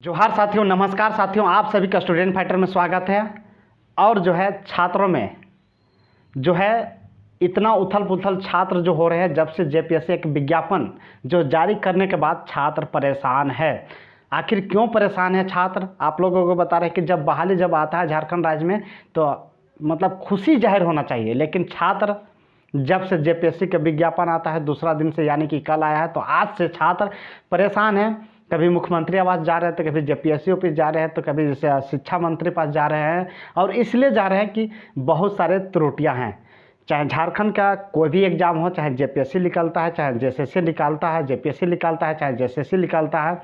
जोहार साथियों, नमस्कार साथियों, आप सभी का स्टूडेंट फाइटर में स्वागत है। और जो है छात्रों में जो है इतना उथल पुथल छात्र जो हो रहे हैं जब से जेपीएससी एक विज्ञापन जो जारी करने के बाद छात्र परेशान है। आखिर क्यों परेशान है छात्र? आप लोगों को बता रहे हैं कि जब बहाली जब आता है झारखंड राज्य में तो मतलब खुशी जाहिर होना चाहिए, लेकिन छात्र जब से जेपीएससी का विज्ञापन आता है दूसरा दिन से यानी कि कल आया है तो आज से छात्र परेशान हैं। कभी मुख्यमंत्री आवास जा रहे हैं तो कभी जेपीएससी ऑफिस जा रहे हैं तो कभी जैसे शिक्षा मंत्री पास जा रहे हैं। और इसलिए जा रहे हैं कि बहुत सारे त्रुटियां हैं। चाहे झारखंड का कोई भी एग्जाम हो, चाहे जेपीएससी निकालता है, चाहे जेएसएससी निकालता है, जेपीएससी निकालता है, चाहे जेएसएससी निकालता है,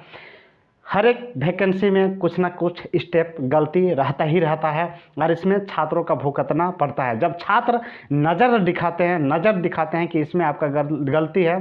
हर एक वैकेंसी में कुछ ना कुछ स्टेप गलती रहता ही रहता है और इसमें छात्रों का भुगतना पड़ता है। जब छात्र नज़र दिखाते हैं कि इसमें आपका गलती है,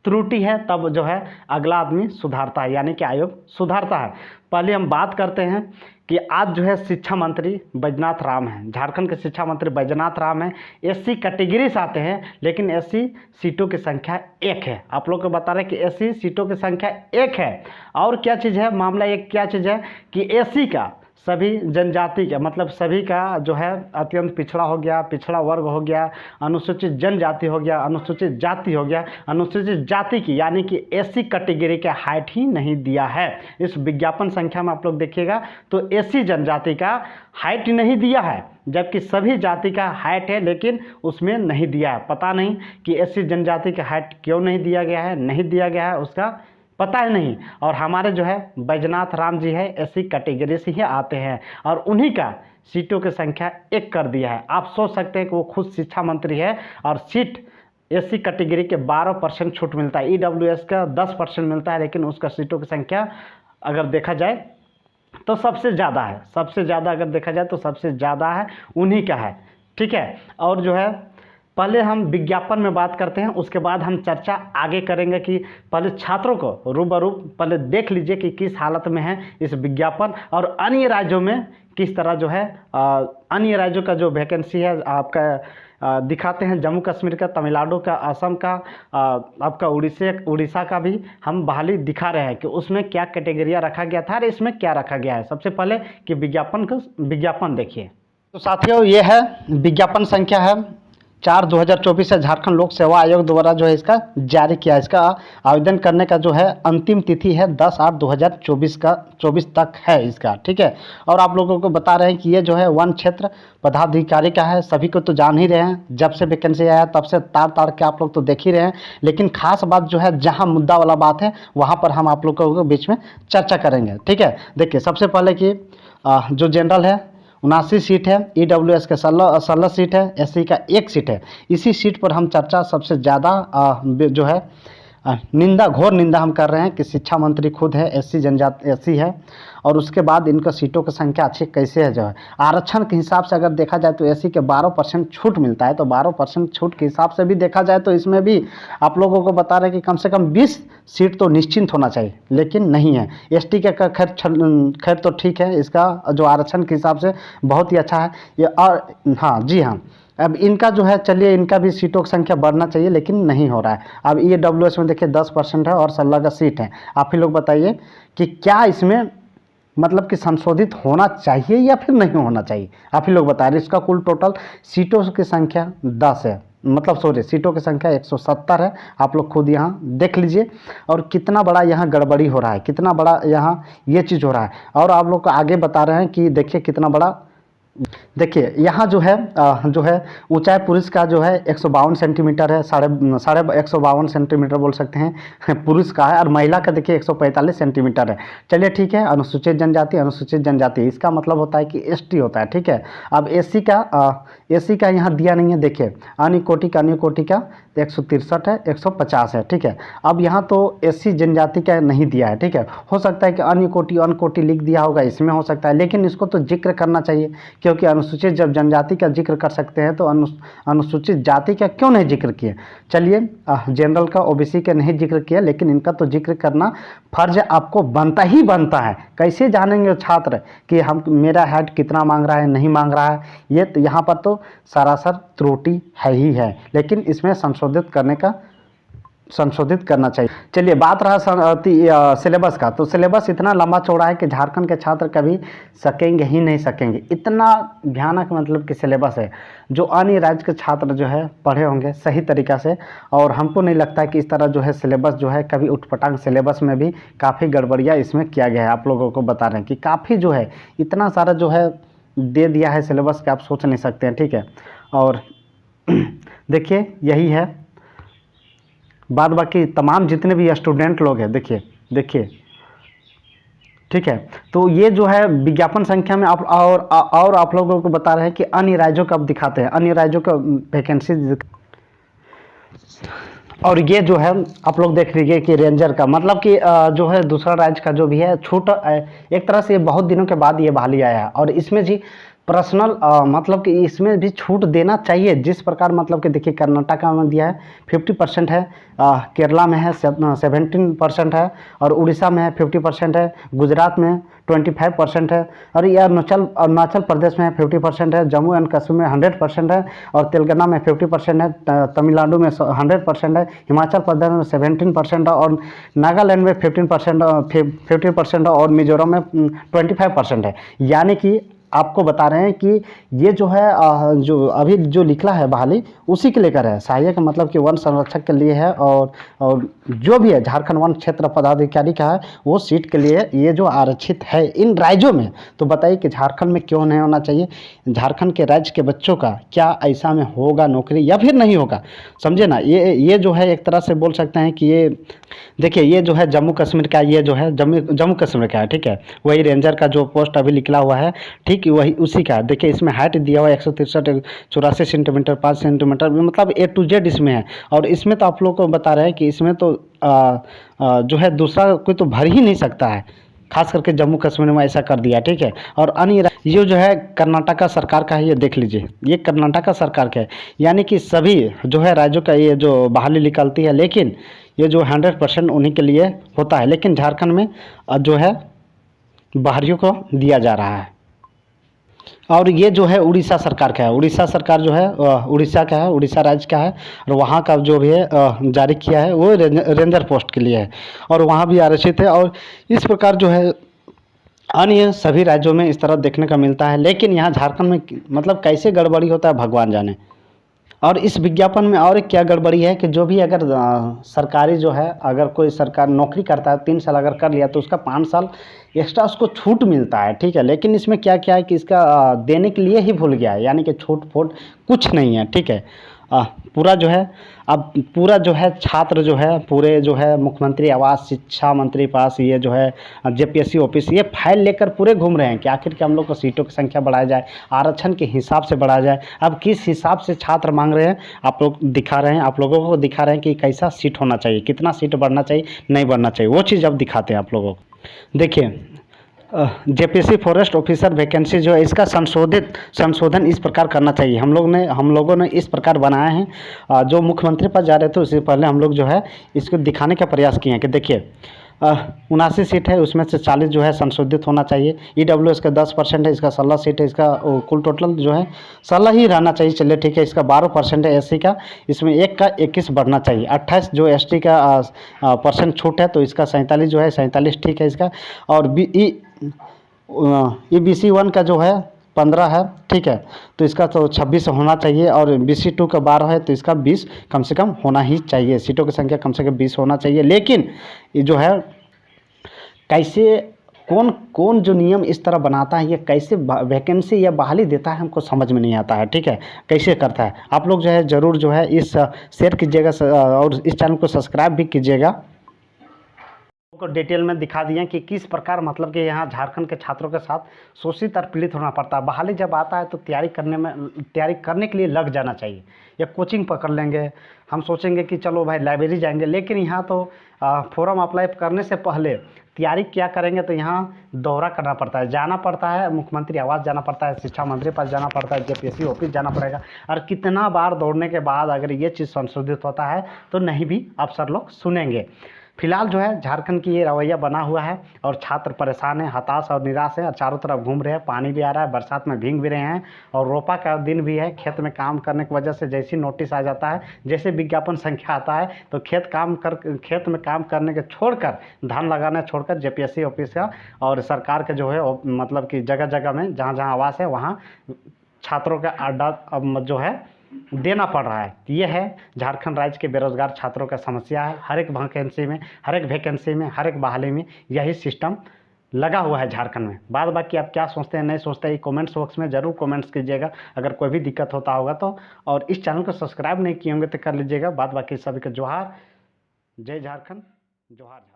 त्रुटि है, तब जो है अगला आदमी सुधारता है, यानी कि आयोग सुधारता है। पहले हम बात करते हैं कि आज जो है शिक्षा मंत्री बैजनाथ राम हैं, झारखंड के शिक्षा मंत्री बैजनाथ राम हैं। एससी कैटेगरी से आते हैं, लेकिन एससी सीटों की संख्या 1 है। आप लोग को बता रहे हैं कि एससी सीटों की संख्या 1 है। और क्या चीज़ है मामला, एक क्या चीज़ है कि एससी का सभी जनजाति का मतलब सभी का जो है अत्यंत पिछड़ा हो गया, पिछड़ा वर्ग हो गया, अनुसूचित जनजाति हो गया, अनुसूचित जाति हो गया, अनुसूचित जाति की यानी कि एससी कैटेगरी का हाइट ही नहीं दिया है। इस विज्ञापन संख्या में आप लोग देखिएगा तो एससी जनजाति का हाइट नहीं दिया है, जबकि सभी जाति का हाइट है लेकिन उसमें नहीं दिया है। पता नहीं कि एससी जनजाति का हाइट क्यों नहीं दिया गया है, नहीं दिया गया है उसका पता ही नहीं। और हमारे जो है बैजनाथ राम जी है एससी कैटेगरी से ही आते हैं और उन्हीं का सीटों की संख्या 1 कर दिया है। आप सोच सकते हैं कि वो खुद शिक्षा मंत्री है और सीट एससी कैटेगरी के 12% छूट मिलता है, ईडब्ल्यूएस का 10% मिलता है, लेकिन उसका सीटों की संख्या अगर देखा जाए तो सबसे ज़्यादा है। सबसे ज़्यादा अगर देखा जाए तो सबसे ज़्यादा है उन्हीं का है, ठीक है। और जो है पहले हम विज्ञापन में बात करते हैं, उसके बाद हम चर्चा आगे करेंगे कि पहले छात्रों को रूबरू पहले देख लीजिए कि किस हालत में है इस विज्ञापन और अन्य राज्यों में किस तरह जो है अन्य राज्यों का जो वैकेंसी है आपका दिखाते हैं। जम्मू कश्मीर का, तमिलनाडु का, असम का, आपका उड़ीसा का भी हम बहाली दिखा रहे हैं कि उसमें क्या कैटेगरियाँ रखा गया था और इसमें क्या रखा गया है। सबसे पहले कि विज्ञापन देखिए तो साथियों ये है विज्ञापन संख्या है 4/2024 से झारखंड लोक सेवा आयोग द्वारा जो है इसका जारी किया। इसका आवेदन करने का जो है अंतिम तिथि है 10/8/2024 तक है इसका, ठीक है। और आप लोगों को बता रहे हैं कि ये जो है वन क्षेत्र पदाधिकारी का है। सभी को तो जान ही रहे हैं, जब से वैकेंसी आया तब से तार के आप लोग तो देख ही रहे हैं, लेकिन खास बात जो है जहाँ मुद्दा वाला बात है वहाँ पर हम आप लोगों के बीच में चर्चा करेंगे, ठीक है। देखिए सबसे पहले कि जो जनरल है 79 सीट है, ईडब्ल्यूएस का 16 सीट है, एससी का 1 सीट है। इसी सीट पर हम चर्चा सबसे ज़्यादा जो है घोर निंदा हम कर रहे हैं कि शिक्षा मंत्री खुद है एससी जनजाति एससी है और उसके बाद इनका सीटों की संख्या अच्छी कैसे है। जो है आरक्षण के हिसाब से अगर देखा जाए तो एससी के 12% छूट मिलता है, तो 12% छूट के हिसाब से भी देखा जाए तो इसमें भी आप लोगों को बता रहे हैं कि कम से कम 20 सीट तो निश्चिंत होना चाहिए, लेकिन नहीं है। एसटी का खैर तो ठीक है, इसका जो आरक्षण के हिसाब से बहुत ही अच्छा है ये। और हाँ जी हाँ, अब इनका जो है चलिए इनका भी सीटों की संख्या बढ़ना चाहिए लेकिन नहीं हो रहा है। अब ईडब्ल्यूएस में देखिए 10% है और 16 का सीट है। आप ही लोग बताइए कि क्या इसमें मतलब कि संशोधित होना चाहिए या फिर नहीं होना चाहिए? आप ही लोग बता रहे। इसका कुल टोटल सीटों की संख्या 10 है, मतलब सॉरी सीटों की संख्या 170 है। आप लोग खुद यहाँ देख लीजिए और कितना बड़ा यहाँ गड़बड़ी हो रहा है, कितना बड़ा यहाँ ये चीज़ हो रहा है। और आप लोग को आगे बता रहे हैं कि देखिए कितना बड़ा, देखिए यहाँ जो है ऊंचाई पुरुष का जो है 152 सेंटीमीटर है, साढ़े 152 सेंटीमीटर बोल सकते हैं पुरुष का है, और महिला का देखिए 145 सेंटीमीटर है। चलिए ठीक है, अनुसूचित जनजाति इसका मतलब होता है कि एसटी होता है, ठीक है। अब एससी का यहाँ दिया नहीं है। देखिए अन्य कोटि का 163 है, 150 है, ठीक है। अब यहाँ तो एससी जनजाति का नहीं दिया है, ठीक है। हो सकता है कि अन्य कोटि लिख दिया होगा, इसमें हो सकता है, लेकिन इसको तो जिक्र करना चाहिए, क्योंकि अनुसूचित जब जनजाति का जिक्र कर सकते हैं तो अनुसूचित जाति का क्यों नहीं जिक्र किए। चलिए जनरल का ओबीसी का नहीं जिक्र किया, लेकिन इनका तो जिक्र करना फर्ज आपको बनता ही बनता है। कैसे जानेंगे छात्र कि हम मेरा हेड कितना मांग रहा है नहीं मांग रहा है? ये तो यहाँ पर तो सरासर त्रुटि है ही है, लेकिन इसमें संशोधित करने का संशोधित करना चाहिए। चलिए, बात रहा सिलेबस का, तो सिलेबस इतना लंबा चौड़ा है कि झारखंड के छात्र कभी सकेंगे ही नहीं सकेंगे, इतना भयानक मतलब कि सिलेबस है, जो अन्य राज्य के छात्र जो है पढ़े होंगे सही तरीक़ा से। और हमको नहीं लगता है कि इस तरह जो है सिलेबस जो है कभी उठपटांग, सिलेबस में भी काफ़ी गड़बड़ियाँ इसमें किया गया है। आप लोगों को बता रहे हैं कि काफ़ी जो है इतना सारा जो है दे दिया है सिलेबस कि आप सोच नहीं सकते हैं, ठीक है। और देखिए, यही है बाद बाकी तमाम जितने भी स्टूडेंट लोग हैं, देखिए, ठीक है। तो ये जो है विज्ञापन संख्या में आप और आप लोगों को बता रहे हैं कि अन्य राज्यों का अब दिखाते हैं, अन्य राज्यों का वैकेंसी। और ये जो है आप लोग देख लीजिए कि रेंजर का मतलब कि जो है दूसरा राज्य का जो भी है छूट, एक तरह से ये बहुत दिनों के बाद ये बहाली आया है। और इसमें जी पर्सनल मतलब कि इसमें भी छूट देना चाहिए, जिस प्रकार मतलब कि देखिए कर्नाटका में दिया है 50% है, केरला में है 17% है, और उड़ीसा में है 50% है, गुजरात में 25% है, और ये अरुणाचल प्रदेश में 50% है, जम्मू एंड कश्मीर में 100% है, और तेलंगाना में 50% है, तमिलनाडु में 100% है, हिमाचल प्रदेश में 17% है, और नागालैंड में 50% है, और मिजोरम में 25% है। यानी कि आपको बता रहे हैं कि ये जो है जो अभी जो निकला है बहाली उसी के लेकर है, सहायक मतलब कि वन संरक्षक के लिए है, और जो भी है झारखंड वन क्षेत्र पदाधिकारी का है वो सीट के लिए ये जो आरक्षित है इन राज्यों में। तो बताइए कि झारखंड में क्यों नहीं होना चाहिए? झारखंड के राज्य के बच्चों का क्या ऐसा में होगा नौकरी या फिर नहीं होगा, समझे ना। ये जो है एक तरह से बोल सकते हैं कि ये देखिए, ये जो है जम्मू कश्मीर का, ये जो है जम्मू कश्मीर का है, ठीक है। वही रेंजर का जो पोस्ट अभी निकला हुआ है, ठीक वही उसी का। देखिए इसमें हाइट दिया हुआ है 163, 84 सेंटीमीटर, 5 सेंटीमीटर, मतलब A to Z इसमें है। और इसमें तो आप लोग को बता रहे हैं कि इसमें तो जो है दूसरा कोई तो भर ही नहीं सकता है, खास करके जम्मू कश्मीर में ऐसा कर दिया, ठीक है। और अन्य ये जो है कर्नाटका सरकार का है, ये देख लीजिए, ये कर्नाटका सरकार का है। यानी कि सभी जो है राज्यों का ये जो बहाली निकलती है, लेकिन ये जो 100% उन्हीं के लिए होता है, लेकिन झारखंड में जो है बाहरियों को दिया जा रहा है। और ये जो है उड़ीसा सरकार का है, उड़ीसा सरकार जो है उड़ीसा का है, उड़ीसा राज्य का है, और वहाँ का जो भी है जारी किया है वो रेंजर पोस्ट के लिए है, और वहाँ भी आरक्षित है। और इस प्रकार जो है अन्य सभी राज्यों में इस तरह देखने का मिलता है, लेकिन यहाँ झारखंड में मतलब कैसे गड़बड़ी होता है भगवान जाने। और इस विज्ञापन में और एक क्या गड़बड़ी है कि जो भी अगर सरकारी जो है, अगर कोई सरकार नौकरी करता है 3 साल अगर कर लिया तो उसका 5 साल एक्स्ट्रा उसको छूट मिलता है, ठीक है। लेकिन इसमें क्या क्या है कि इसका देने के लिए ही भूल गया है, यानी कि छूट फूट कुछ नहीं है, ठीक है। पूरा जो है अब पूरा जो है छात्र जो है पूरे जो है मुख्यमंत्री आवास, शिक्षा मंत्री पास, ये जो है जेपीएससी ऑफिस, ये फाइल लेकर पूरे घूम रहे हैं कि आखिर के हम लोग को सीटों की संख्या बढ़ाया जाए, आरक्षण के हिसाब से बढ़ाया जाए। अब किस हिसाब से छात्र मांग रहे हैं, आप लोग दिखा रहे हैं, आप लोगों को दिखा रहे हैं कि कैसा सीट होना चाहिए, कितना सीट बढ़ना चाहिए, नहीं बढ़ना चाहिए, वो चीज़ अब दिखाते हैं आप लोगों को। देखिए जेपीएससी फॉरेस्ट ऑफिसर वैकेंसी जो है इसका संशोधन इस प्रकार करना चाहिए। हम लोगों ने इस प्रकार बनाए हैं। जो मुख्यमंत्री पद जा रहे थे उससे पहले हम लोग जो है इसको दिखाने का प्रयास किए हैं कि देखिए 79 सीट है, उसमें से 40 जो है संशोधित होना चाहिए। ईडब्ल्यूएस का 10% है, इसका 16 सीट है, इसका कुल टोटल जो है 16 ही रहना चाहिए, चलिए ठीक है। इसका 12% है एससी का, इसमें 1 का 21 बढ़ना चाहिए। 28 जो एसटी का परसेंट छूट है, तो इसका 47 जो है 47 ठीक है इसका। और ईबीसी 1 का जो है 15 है, ठीक है, तो इसका तो 26 होना चाहिए। और बीसी 2 का 12 है, तो इसका 20 कम से कम होना ही चाहिए, सीटों की संख्या कम से कम 20 होना चाहिए। लेकिन ये जो है कैसे कौन जो नियम इस तरह बनाता है, ये कैसे वैकेंसी या बहाली देता है, हमको समझ में नहीं आता है, ठीक है, कैसे करता है। आप लोग जो है ज़रूर जो है इस शेयर कीजिएगा और इस चैनल को सब्सक्राइब भी कीजिएगा। को डिटेल में दिखा दिए कि किस प्रकार मतलब कि यहाँ झारखंड के छात्रों के साथ शोषित और पीड़ित होना पड़ता है। बहाली जब आता है तो तैयारी करने के लिए लग जाना चाहिए, या कोचिंग पकड़ लेंगे, हम सोचेंगे कि चलो भाई लाइब्रेरी जाएंगे, लेकिन यहाँ तो फॉर्म अप्लाई करने से पहले तैयारी क्या करेंगे, तो यहाँ दौरा करना पड़ता है, जाना पड़ता है, मुख्यमंत्री आवास जाना पड़ता है, शिक्षा मंत्री पास जाना पड़ता है, जेपीएससी ऑफिस जाना पड़ेगा। और कितना बार दौड़ने के बाद अगर ये चीज़ संशोधित होता है तो नहीं भी अफसर लोग सुनेंगे। फिलहाल जो है झारखंड की ये रवैया बना हुआ है और छात्र परेशान हैं, हताश और निराश हैं और चारों तरफ घूम रहे हैं, पानी भी आ रहा है, बरसात में भीग भी रहे हैं और रोपा का दिन भी है। खेत में काम करने की वजह से जैसे नोटिस आ जाता है, जैसे विज्ञापन संख्या आता है तो खेत में काम करने के छोड़कर, धान लगाना छोड़कर जेपीएससी ऑफिस का और सरकार के जो है मतलब कि जगह जगह में जहाँ जहाँ आवास है वहाँ छात्रों का अड्डा अब जो है देना पड़ रहा है। ये है झारखंड राज्य के बेरोजगार छात्रों का समस्या है। हर एक वैकेंसी में हर एक बहाली में यही सिस्टम लगा हुआ है झारखंड में। बाद बाकी आप क्या सोचते हैं नहीं सोचते हैं कमेंट्स बॉक्स में ज़रूर कमेंट्स कीजिएगा। अगर कोई भी दिक्कत होता होगा तो, और इस चैनल को सब्सक्राइब नहीं किए होंगे तो कर लीजिएगा। बाद बाकी सभी का जोहार। जय झारखंड, जोहार।